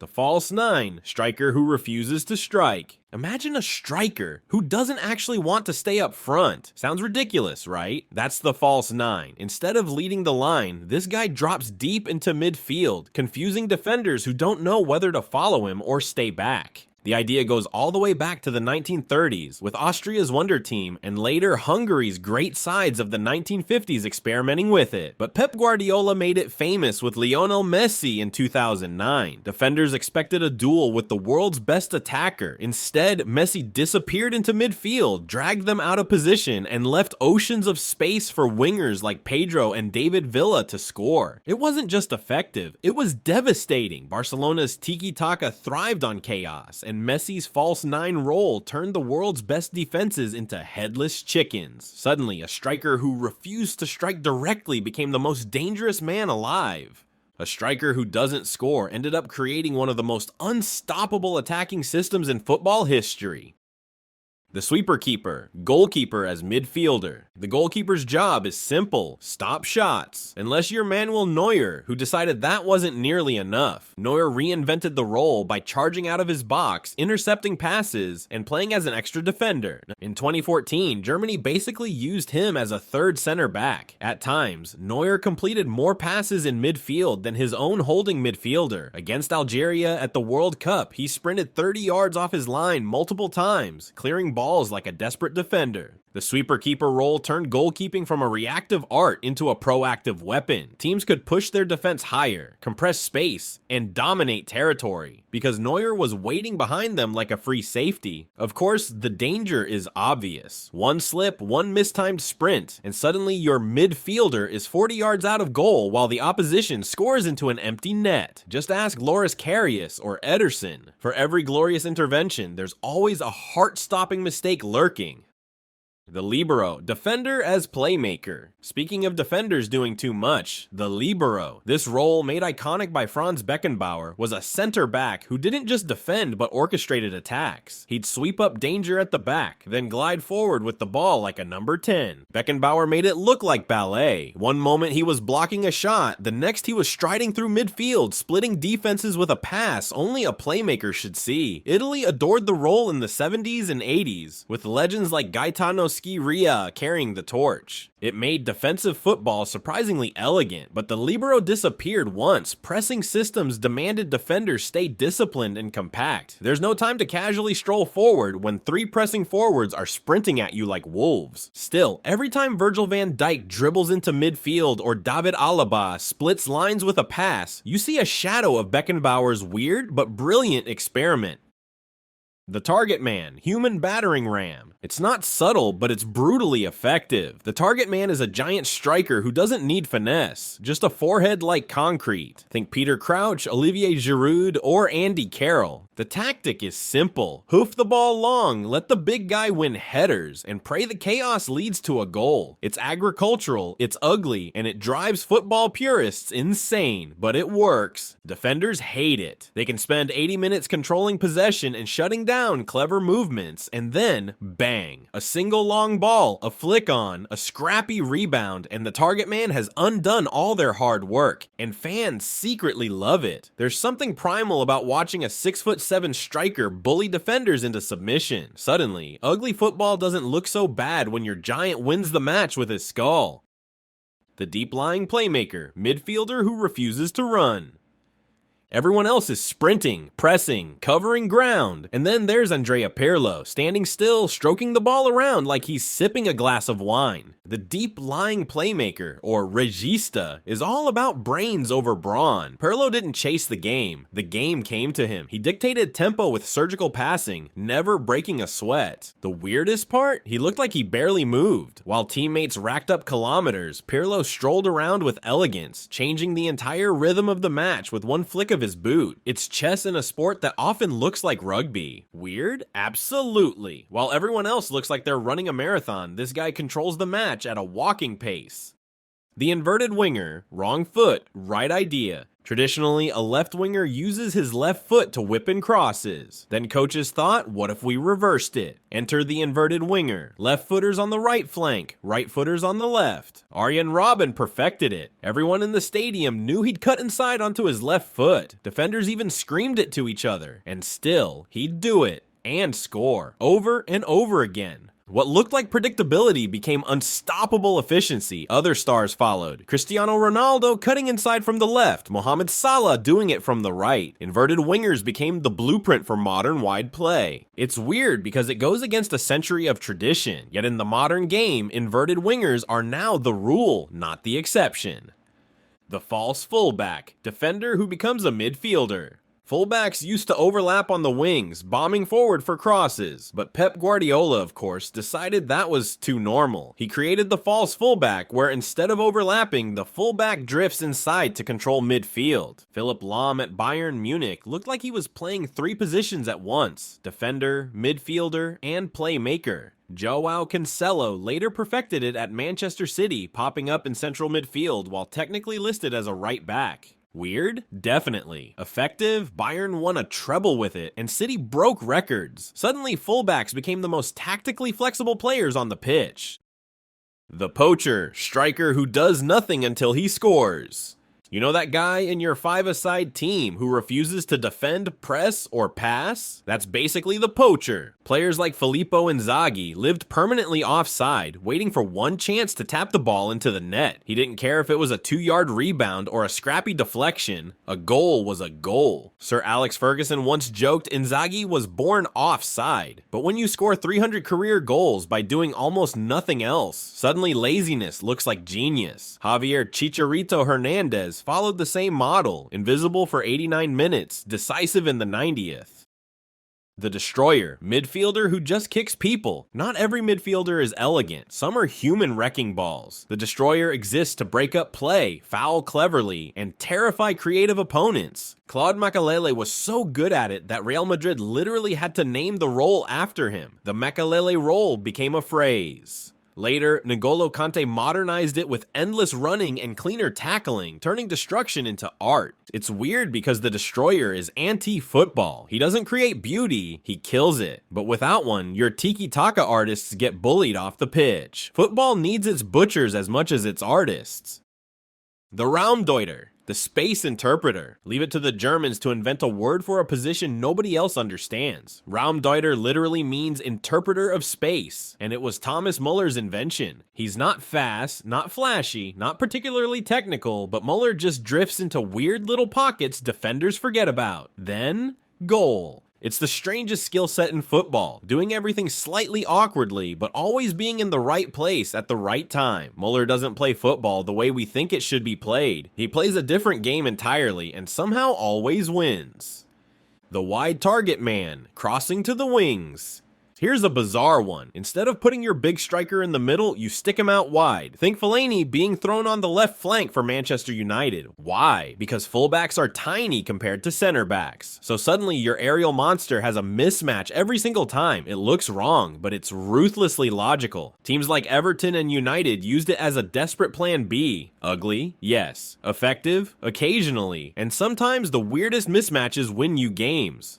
The false 9, striker who refuses to strike. Imagine a striker who doesn't actually want to stay up front. Sounds ridiculous, right? That's the false 9. Instead of leading the line, this guy drops deep into midfield, confusing defenders who don't know whether to follow him or stay back. The idea goes all the way back to the 1930s, with Austria's Wunderteam and later Hungary's great sides of the 1950s experimenting with it. But Pep Guardiola made it famous with Lionel Messi in 2009. Defenders expected a duel with the world's best attacker. Instead, Messi disappeared into midfield, dragged them out of position, and left oceans of space for wingers like Pedro and David Villa to score. It wasn't just effective, it was devastating. Barcelona's tiki-taka thrived on chaos, and Messi's false 9 role turned the world's best defenses into headless chickens. Suddenly, a striker who refused to strike directly became the most dangerous man alive. A striker who doesn't score ended up creating one of the most unstoppable attacking systems in football history. The sweeper keeper, goalkeeper as midfielder. The goalkeeper's job is simple: stop shots. Unless you're Manuel Neuer, who decided that wasn't nearly enough. Neuer reinvented the role by charging out of his box, intercepting passes, and playing as an extra defender. In 2014, Germany basically used him as a third center back. At times, Neuer completed more passes in midfield than his own holding midfielder. Against Algeria at the World Cup, he sprinted 30 yards off his line multiple times, clearing balls like a desperate defender. The sweeper keeper role turned goalkeeping from a reactive art into a proactive weapon. Teams could push their defense higher, compress space, and dominate territory, because Neuer was waiting behind them like a free safety. Of course, the danger is obvious. One slip, one mistimed sprint, and suddenly your midfielder is 40 yards out of goal while the opposition scores into an empty net. Just ask Loris Karius or Ederson. For every glorious intervention, there's always a heart-stopping mistake lurking. The libero, defender as playmaker. Speaking of defenders doing too much, the libero, this role made iconic by Franz Beckenbauer, was a center back who didn't just defend but orchestrated attacks. He'd sweep up danger at the back, then glide forward with the ball like a number 10. Beckenbauer made it look like ballet. One moment he was blocking a shot, the next he was striding through midfield, splitting defenses with a pass only a playmaker should see. Italy adored the role in the 70s and 80s, with legends like Gaetano Scirea carrying the torch. It made defensive football surprisingly elegant, but the libero disappeared once. Pressing systems demanded defenders stay disciplined and compact. There's no time to casually stroll forward when 3 pressing forwards are sprinting at you like wolves. Still, every time Virgil van Dijk dribbles into midfield or David Alaba splits lines with a pass, you see a shadow of Beckenbauer's weird but brilliant experiment. The target man, human battering ram. It's not subtle, but it's brutally effective. The target man is a giant striker who doesn't need finesse, just a forehead like concrete. Think Peter Crouch, Olivier Giroud, or Andy Carroll. The tactic is simple. Hoof the ball long, let the big guy win headers, and pray the chaos leads to a goal. It's agricultural, it's ugly, and it drives football purists insane, but it works. Defenders hate it. They can spend 80 minutes controlling possession and shutting down clever movements, and then, bang. A single long ball, a flick on, a scrappy rebound, and the target man has undone all their hard work, and fans secretly love it. There's something primal about watching a 6'7" striker bully defenders into submission. Suddenly, ugly football doesn't look so bad when your giant wins the match with his skull. The deep-lying playmaker, midfielder who refuses to run. Everyone else is sprinting, pressing, covering ground. And then there's Andrea Pirlo, standing still, stroking the ball around like he's sipping a glass of wine. The deep-lying playmaker, or regista, is all about brains over brawn. Pirlo didn't chase the game came to him. He dictated tempo with surgical passing, never breaking a sweat. The weirdest part? He looked like he barely moved. While teammates racked up kilometers, Pirlo strolled around with elegance, changing the entire rhythm of the match with one flick of his boot. It's chess in a sport that often looks like rugby. Weird? Absolutely. While everyone else looks like they're running a marathon, this guy controls the match at a walking pace. The inverted winger, wrong foot, right idea. Traditionally, a left winger uses his left foot to whip in crosses. Then coaches thought, what if we reversed it? Enter the inverted winger. Left footers on the right flank, right footers on the left. Arjen Robben perfected it. Everyone in the stadium knew he'd cut inside onto his left foot. Defenders even screamed it to each other. And still, he'd do it and score over and over again. What looked like predictability became unstoppable efficiency. Other stars followed. Cristiano Ronaldo cutting inside from the left, Mohamed Salah doing it from the right. Inverted wingers became the blueprint for modern wide play. It's weird because it goes against a century of tradition, yet in the modern game, inverted wingers are now the rule, not the exception. The false fullback, defender who becomes a midfielder. Fullbacks used to overlap on the wings, bombing forward for crosses, but Pep Guardiola, of course, decided that was too normal. He created the false fullback, where instead of overlapping, the fullback drifts inside to control midfield. Philipp Lahm at Bayern Munich looked like he was playing 3 positions at once: defender, midfielder, and playmaker. Joao Cancelo later perfected it at Manchester City, popping up in central midfield while technically listed as a right back. Weird? Definitely. Effective? Bayern won a treble with it, and City broke records. Suddenly, fullbacks became the most tactically flexible players on the pitch. The poacher, striker who does nothing until he scores. You know that guy in your 5-a-side team who refuses to defend, press, or pass? That's basically the poacher. Players like Filippo Inzaghi lived permanently offside, waiting for one chance to tap the ball into the net. He didn't care if it was a 2-yard rebound or a scrappy deflection. A goal was a goal. Sir Alex Ferguson once joked Inzaghi was born offside. But when you score 300 career goals by doing almost nothing else, suddenly laziness looks like genius. Javier Chicharito Hernandez followed the same model, invisible for 89 minutes, decisive in the 90th. The destroyer, midfielder who just kicks people. Not every midfielder is elegant. Some are human wrecking balls. The destroyer exists to break up play, foul cleverly, and terrify creative opponents. Claude Makelele was so good at it that Real Madrid literally had to name the role after him. The Makelele role became a phrase. Later, N'Golo Kante modernized it with endless running and cleaner tackling, turning destruction into art. It's weird because the destroyer is anti-football. He doesn't create beauty, he kills it. But without one, your tiki-taka artists get bullied off the pitch. Football needs its butchers as much as its artists. The Raumdeuter, the space interpreter. Leave it to the Germans to invent a word for a position nobody else understands. Raumdeuter literally means interpreter of space, and it was Thomas Muller's invention. He's not fast, not flashy, not particularly technical, but Muller just drifts into weird little pockets defenders forget about. Then, goal. It's the strangest skill set in football, doing everything slightly awkwardly, but always being in the right place at the right time. Muller doesn't play football the way we think it should be played. He plays a different game entirely and somehow always wins. The wide target man, crossing to the wings. Here's a bizarre one. Instead of putting your big striker in the middle, you stick him out wide. Think Fellaini being thrown on the left flank for Manchester United. Why? Because fullbacks are tiny compared to center backs. So suddenly your aerial monster has a mismatch every single time. It looks wrong, but it's ruthlessly logical. Teams like Everton and United used it as a desperate plan B. Ugly? Yes. Effective? Occasionally. And sometimes the weirdest mismatches win you games.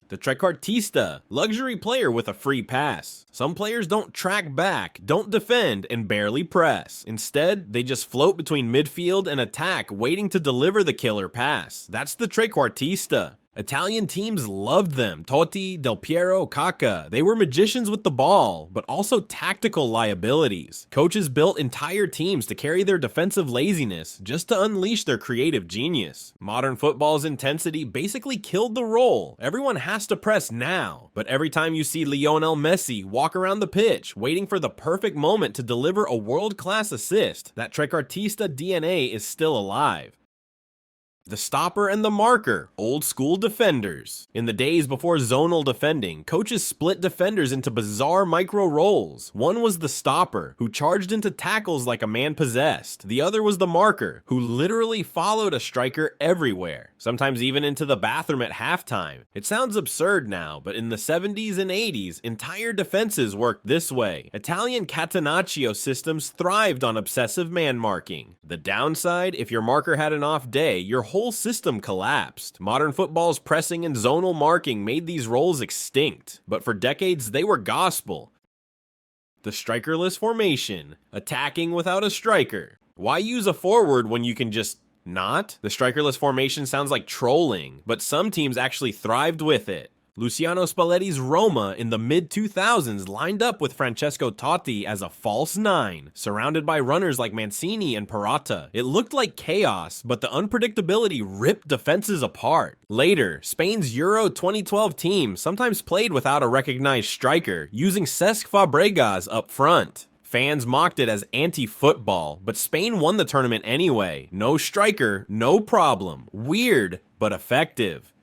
The trequartista, luxury player with a free pass. Some players don't track back, don't defend, and barely press. Instead, they just float between midfield and attack, waiting to deliver the killer pass. That's the trequartista. Italian teams loved them. Totti, Del Piero, Kaká. They were magicians with the ball, but also tactical liabilities. Coaches built entire teams to carry their defensive laziness just to unleash their creative genius. Modern football's intensity basically killed the role. Everyone has to press now, but every time you see Lionel Messi walk around the pitch, waiting for the perfect moment to deliver a world-class assist, that trequartista DNA is still alive. The stopper and the marker, old school defenders. In the days before zonal defending, coaches split defenders into bizarre micro roles. One was the stopper, who charged into tackles like a man possessed. The other was the marker, who literally followed a striker everywhere, sometimes even into the bathroom at halftime. It sounds absurd now, but in the 70s and 80s, entire defenses worked this way. Italian catenaccio systems thrived on obsessive man marking. The downside, if your marker had an off day, your whole system collapsed. Modern football's pressing and zonal marking made these roles extinct, but for decades they were gospel. The strikerless formation, attacking without a striker. Why use a forward when you can just not? The strikerless formation sounds like trolling, but some teams actually thrived with it. Luciano Spalletti's Roma in the mid-2000s lined up with Francesco Totti as a false nine, surrounded by runners like Mancini and Peratta. It looked like chaos, but the unpredictability ripped defenses apart. Later, Spain's Euro 2012 team sometimes played without a recognized striker, using Cesc Fabregas up front. Fans mocked it as anti-football, but Spain won the tournament anyway. No striker, no problem. Weird, but effective.